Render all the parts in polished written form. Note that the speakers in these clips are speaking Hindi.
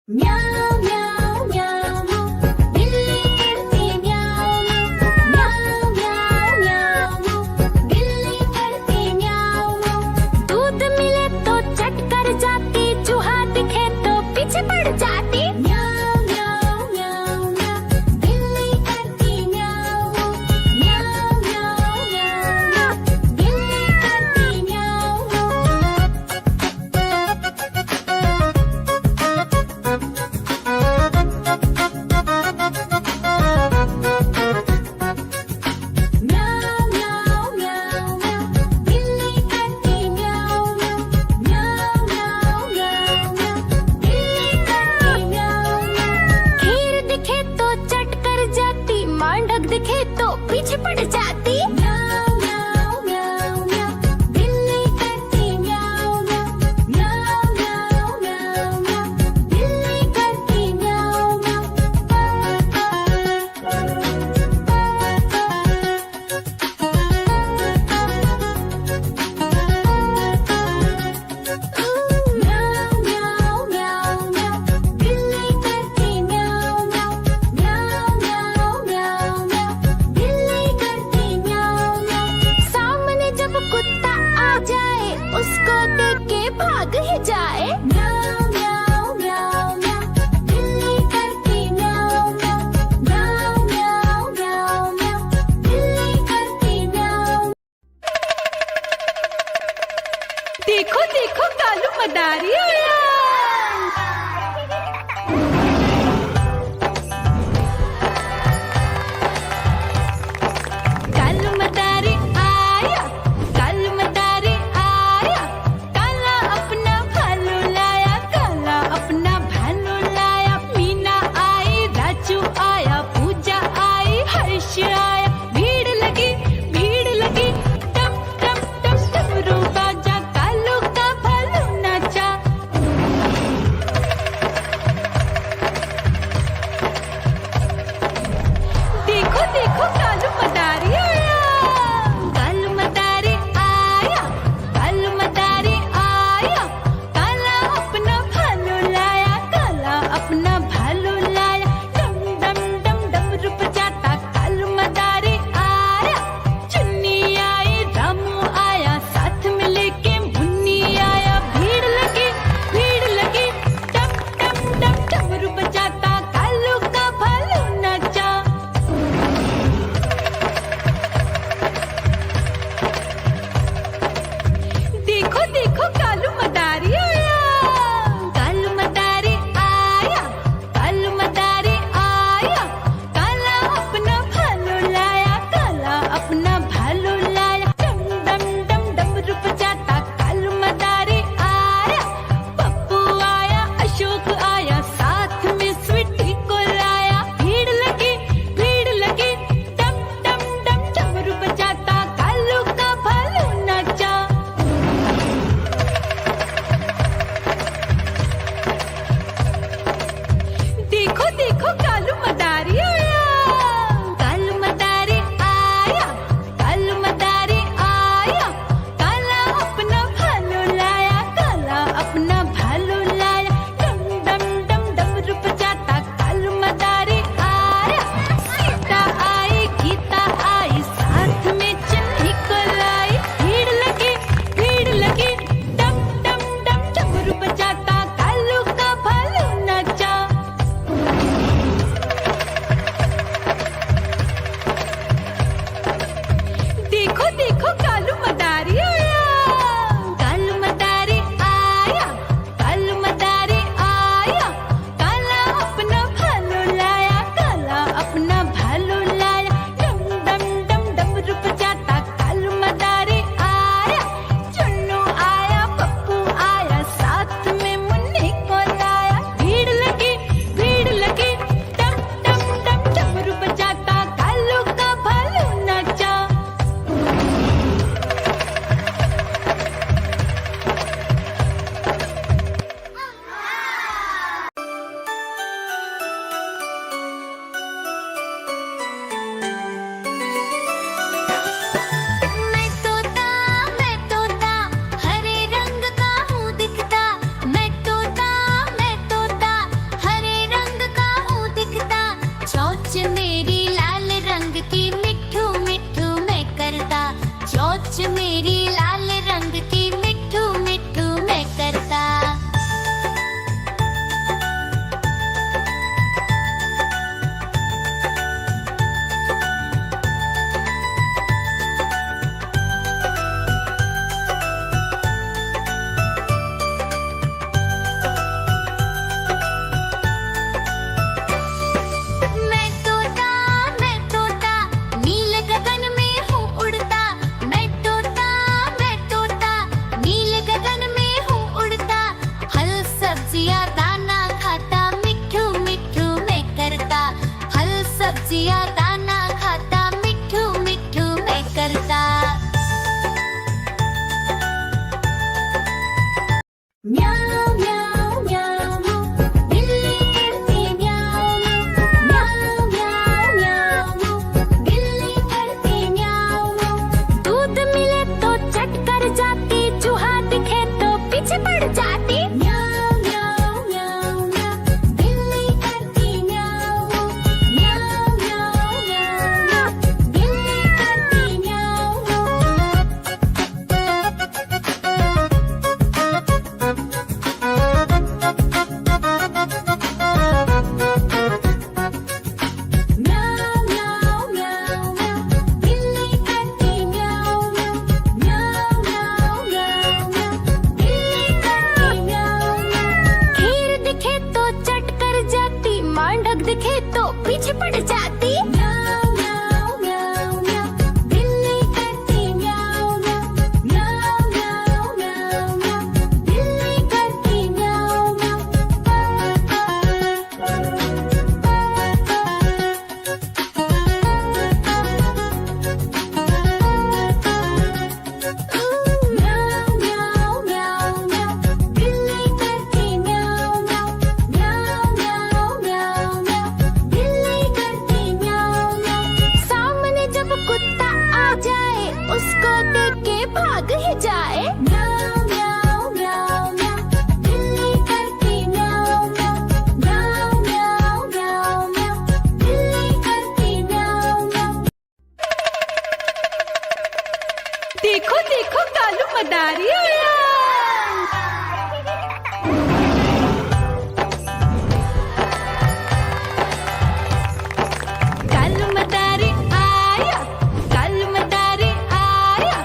म्याऊं म्याऊं म्याऊं बिल्ली करती म्याऊं म्याऊं म्याऊं म्याऊं बिल्ली करती म्याऊं। दूध मिले तो चट कर जाती, चूहा दिखे तो पीछे पड़ जाती। म्याऊं म्याऊं म्याऊं म्याऊं बिल्ली करती म्याऊं म्याऊं म्याऊं म्याऊं बिल्ली करती म्याऊं। म्याऊं म्याऊं म्याऊं म्याऊं बिल्ली करती म्याऊं म्याऊं म्याऊं म्याऊं म्याऊं बिल्ली करती तो पीछे पड़ जाती। म्याऊ म्याऊ म्याऊ म्याऊ, बिल्ली करती म्याऊ म्याऊ। म्याऊ म्याऊ म्याऊ म्याऊ, बिल्ली करती म्याऊ म्याऊ। म्याऊ म्याऊ म्याऊ म्याऊ, बिल्ली करती म्याऊ म्याऊ। म्याऊ म्याऊ म्याऊ म्याऊ, बिल्ली करती म्याऊ म्याऊ। सामने जब कुत्ता आ जाए उसको देख के भाग ही जाए। म्याऊ म्याऊ म्याऊ म्याऊ, बिल्ली करती म्याऊ म्याऊ। म्याऊ म्याऊ म्याऊ म्याऊ, बिल्ली करती म्याऊ म्याऊ। देखो देखो कालू मदारी आया। कालू मदारी आया, कालू मदारी आया।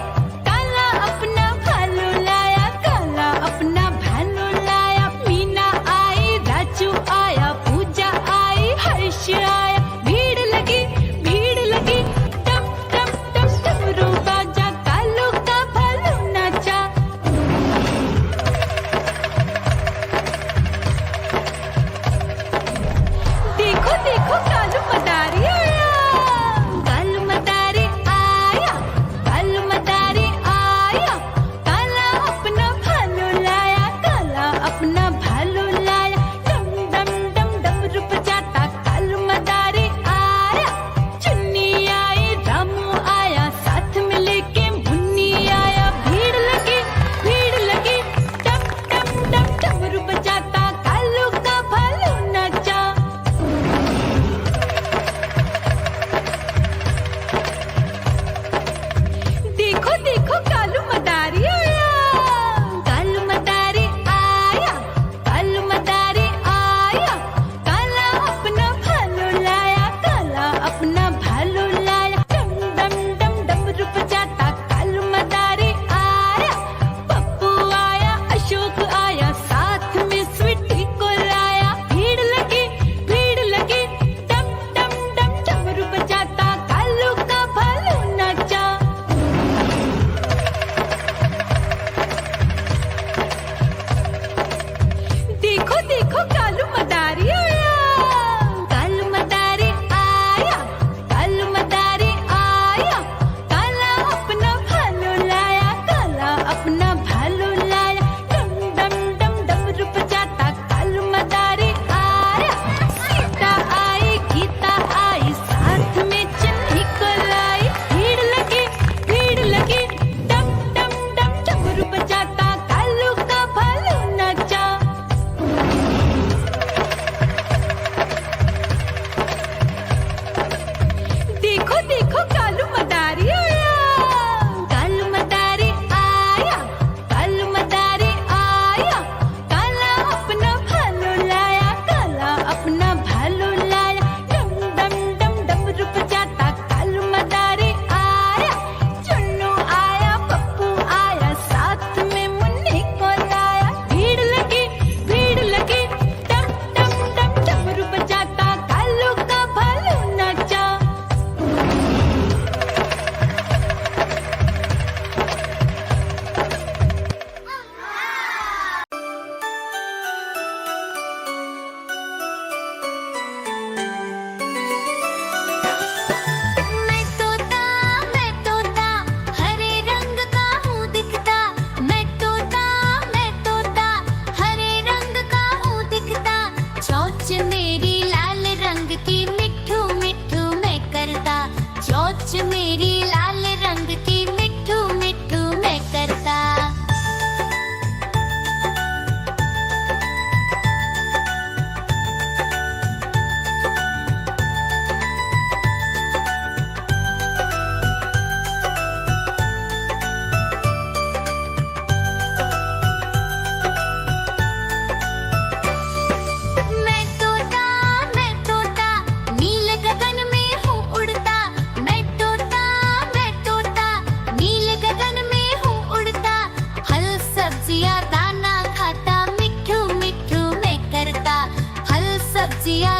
काला अपना भालू लाया, काला अपना भालू लाया। मीना आई, राजू आया, पूजा आई, हर्ष आया। भीड़ लगी टप टप टप डमरू बाजा, कालू का भालू नाचा। देखो देखो कालू मदारी आया, कालू मदारी आया, कालू मदारी आया। काला अपना भालू लाया, काला अपना भालू लाया। डम डम डम डमरू बजाता कालू मदारी आया। चुन्नी आई, रामू आया, साथ में लेके मुन्नी आया। भीड़ लगी टप टप टप डमरू बजाता कालू का भालू नाचा। देखो देखो कालू मदारी आया, कालू मदारी आया, कालू मदारी आया। काला अपना भालू लाया, काला अपना भालू लाया। डम डम डम डमरू बजाता कालू मदारी आया। पप्पू आया, अशोक आया, साथ में स्वीटी को लाया। भीड़ लगी टप टप टप डमरू बजाता कालू का भालू नाचा। देखो देखो कालू मदारी आया, कालू मदारी आया, कालू मदारी आया। काला अपना भालू लाया, काला अपना भालू लाया। डम डम डम डमरू बजाता कालू मदारी आया। सीता आई, गीता आई, साथ में चन्नी को लाई। भीड़ लगी टप टप टप डमरू बजाता कालू का भालू नाचा। देखो देखो कालू मदारी आया, कालू मदारी आया, कालू मदारी आया। काला अपना भालू लाया, काला अपना भालू लाया। डम डम डम डमरू बजाता कालू मदारी आया। चुन्नू आया, पप्पू आया, साथ में मुन्नी को लाया। भीड़ लगी टप टप टप डमरू बजाता कालू का भालू नाचा। मैं तोता हरे रंग का हूँ दिखता। मैं तोता हरे रंग का हूँ दिखता। चोंच मेरी लाल रंग की मिट्ठू मिट्ठू मैं करता। चोंच मेरी लाल रंग की मिट्ठू मिट्ठू मैं करता। मैं तोता नील गगन में हूँ उड़ता। मैं तोता नील गगन में हूँ उड़ता। हल सब्जियाँ दाना खाता, मिट्ठू मिट्ठू मैं करता। हल सब्जियाँ